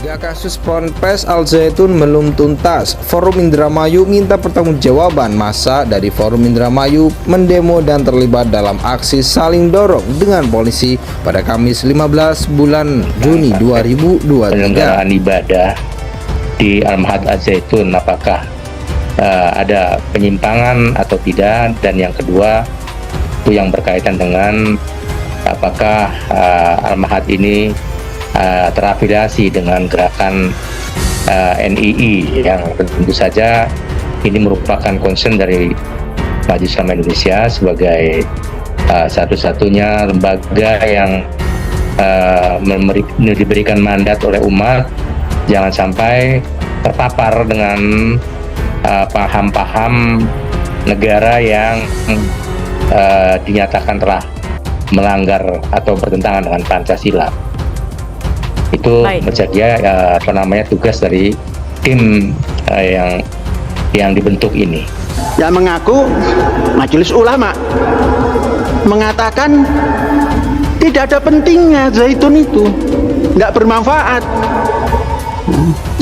Hingga kasus Ponpes Al Zaitun belum tuntas, Forum Indramayu minta pertanggungjawaban massa dari Forum Indramayu mendemo dan terlibat dalam aksi saling dorong dengan polisi pada Kamis 15 bulan Juni 2023. Penyelenggaraan ibadah di Al-Ma'had Al Zaitun, apakah ada penyimpangan atau tidak, dan yang kedua itu yang berkaitan dengan apakah Al-Ma'had ini terafiliasi dengan gerakan NII, yang tentu saja ini merupakan concern dari Majelis Ulama Indonesia sebagai satu-satunya lembaga yang diberikan mandat oleh umat jangan sampai terpapar dengan paham-paham negara yang dinyatakan telah melanggar atau bertentangan dengan Pancasila. Itu menjadi tugas dari tim yang dibentuk ini. Yang mengaku Majelis Ulama mengatakan tidak ada pentingnya zaitun itu, tidak bermanfaat.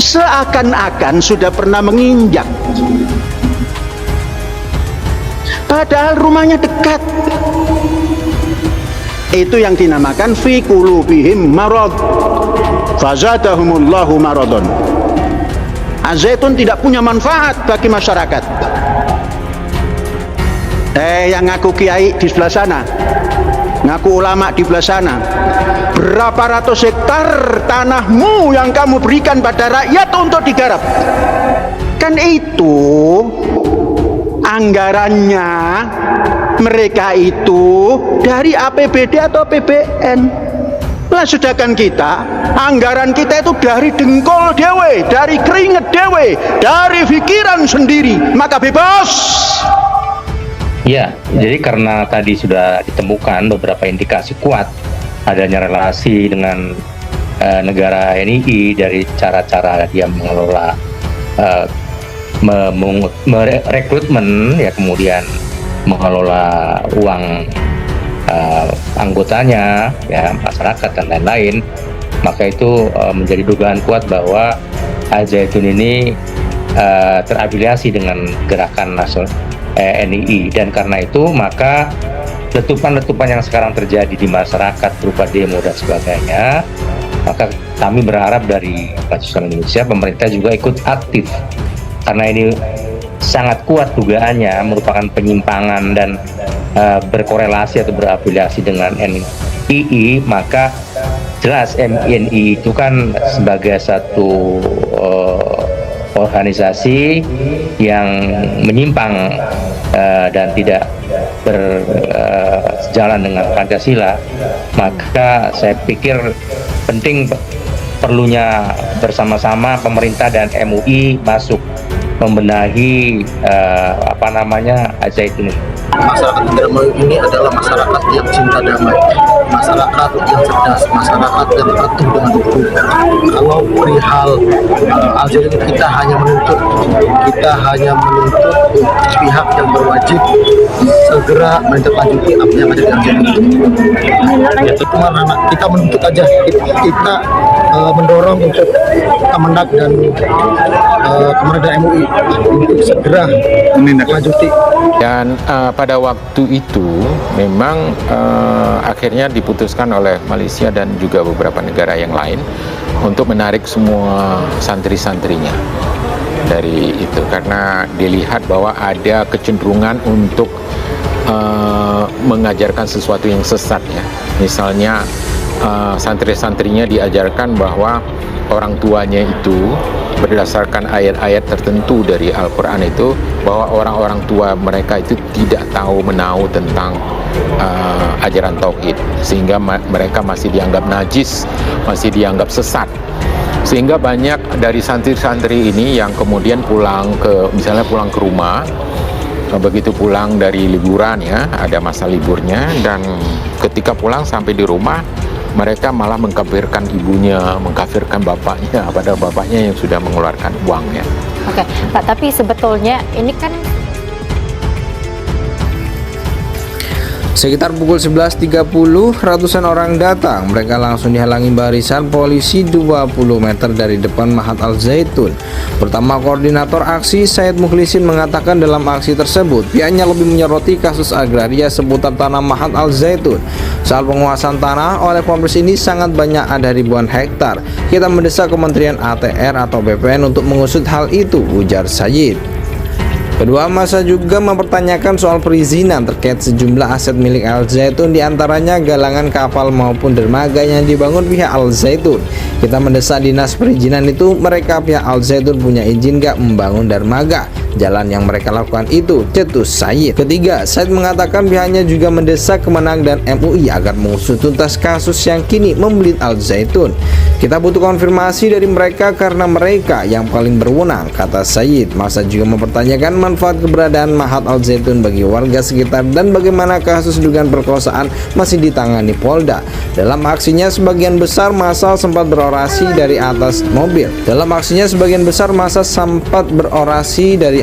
Seakan-akan sudah pernah menginjak, padahal rumahnya dekat. Itu yang dinamakan fi qulubihim marad fazadahumullahu maradon. Zaitun tidak punya manfaat bagi masyarakat. Yang ngaku kiai di sebelah sana, ngaku ulama di sebelah sana, berapa ratus hektar tanahmu yang kamu berikan pada rakyat untuk digarap? Kan itu anggarannya mereka itu dari APBD atau APBN. Lah sedangkan kita, anggaran kita itu dari dengkol dewe, dari keringet dewe, dari pikiran sendiri, maka bebas. Ya, jadi karena tadi sudah ditemukan beberapa indikasi kuat adanya relasi dengan negara NII dari cara-cara dia mengelola merekrutmen, ya, kemudian mengelola uang anggotanya, ya, masyarakat dan lain-lain, maka itu menjadi dugaan kuat bahwa Al Zaitun ini terafiliasi dengan gerakan nasional NII, dan karena itu maka letupan-letupan yang sekarang terjadi di masyarakat berupa demo dan sebagainya, maka kami berharap dari Majelis Ulama Indonesia, pemerintah juga ikut aktif, karena ini sangat kuat dugaannya merupakan penyimpangan dan berkorelasi atau berafiliasi dengan NII. Maka jelas NII itu kan sebagai satu organisasi yang menyimpang dan tidak berjalan dengan Pancasila, maka saya pikir penting perlunya bersama-sama pemerintah dan MUI masuk membenahi Al Zaitun. Masyarakat Indramayu ini adalah masyarakat yang cinta damai, masyarakat yang cerdas, masyarakat yang patuh dengan hukum. Kalau perihal Al Zaitun, kita hanya menuntut pihak yang berwajib segera menindaklanjuti apa yang ada di Al Zaitun. Ya, kita menuntut aja, kita mendorong untuk Kemenag dan MUI untuk segera menindaklanjuti. Dan pada waktu itu memang akhirnya diputuskan oleh Malaysia dan juga beberapa negara yang lain untuk menarik semua santri-santrinya dari itu, karena dilihat bahwa ada kecenderungan untuk mengajarkan sesuatu yang sesat, ya. Misalnya santri-santrinya diajarkan bahwa orang tuanya itu berdasarkan ayat-ayat tertentu dari Al-Quran itu, bahwa orang-orang tua mereka itu tidak tahu menahu tentang ajaran tauhid, sehingga mereka masih dianggap najis, masih dianggap sesat. Sehingga banyak dari santri-santri ini yang kemudian misalnya pulang ke rumah, begitu pulang dari liburan, ya, ada masa liburnya, dan ketika pulang sampai di rumah mereka malah mengkafirkan ibunya, mengkafirkan bapaknya, padahal bapaknya yang sudah mengeluarkan uangnya. Oke, Pak, tapi sebetulnya ini kan Sekitar pukul 11.30, ratusan orang datang. Mereka langsung dihalangi barisan polisi 20 meter dari depan Mahat Al Zaitun. Pertama, koordinator aksi Said Mukhlisin mengatakan dalam aksi tersebut pihaknya lebih menyoroti kasus agraria seputar tanah Mahat Al Zaitun. Soal penguasaan tanah oleh Polres ini sangat banyak, ada ribuan hektar. Kita mendesak Kementerian ATR atau BPN untuk mengusut hal itu, ujar Said. Kedua masa juga mempertanyakan soal perizinan terkait sejumlah aset milik Al Zaitun, diantaranya galangan kapal maupun dermaga yang dibangun pihak Al Zaitun. Kita mendesak dinas perizinan itu, mereka pihak Al Zaitun punya izin gak membangun dermaga? Jalan yang mereka lakukan itu, cetus Said. Ketiga, Said mengatakan pihaknya juga mendesak Kemenang dan MUI agar mengusut tuntas kasus yang kini membelit Al Zaitun. Kita butuh konfirmasi dari mereka karena mereka yang paling berwenang, kata Said. Masa juga mempertanyakan manfaat keberadaan Mahat Al Zaitun bagi warga sekitar dan bagaimana kasus dugaan perkosaan masih ditangani Polda. Dalam aksinya sebagian besar massa sempat berorasi dari atas mobil.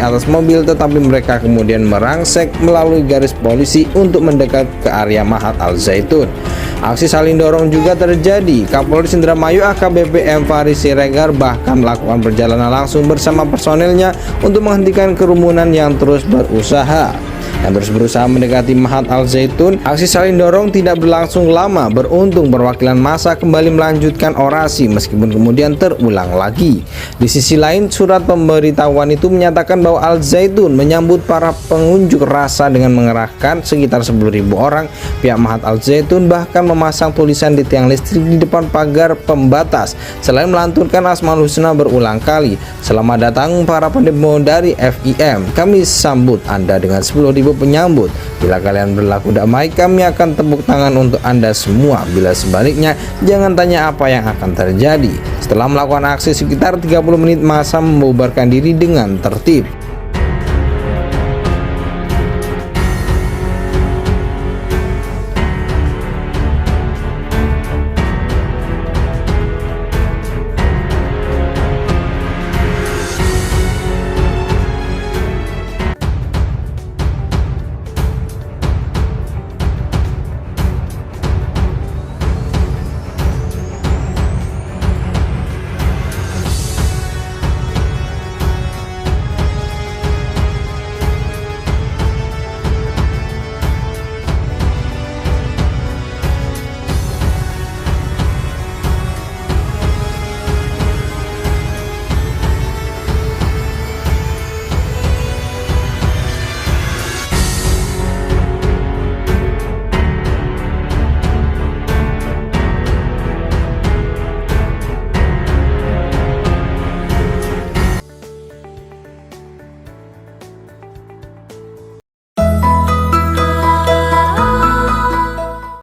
Atas mobil, tetapi mereka kemudian merangsek melalui garis polisi untuk mendekat ke area Mahat Al Zaitun. Aksi saling dorong juga terjadi. Kapolres Indramayu AKBP M. Faris Siregar bahkan melakukan perjalanan langsung bersama personelnya untuk menghentikan kerumunan yang terus berusaha mendekati Mahat Al Zaitun. Aksi saling dorong tidak berlangsung lama. Beruntung perwakilan massa kembali melanjutkan orasi meskipun kemudian terulang lagi. Di sisi lain, surat pemberitahuan itu menyatakan bahwa Al Zaitun menyambut para pengunjuk rasa dengan mengerahkan sekitar 10.000 orang. Pihak Mahat Al Zaitun bahkan memasang tulisan di tiang listrik di depan pagar pembatas. Selain melantunkan Asmaul Husna berulang kali, "Selamat datang para pendemo dari FIM. Kami sambut Anda dengan 10.000 penyambut. Bila kalian berlaku damai, kami akan tepuk tangan untuk Anda semua. Bila sebaliknya, jangan tanya apa yang akan terjadi." Setelah melakukan aksi sekitar 30 menit, massa membubarkan diri dengan tertib.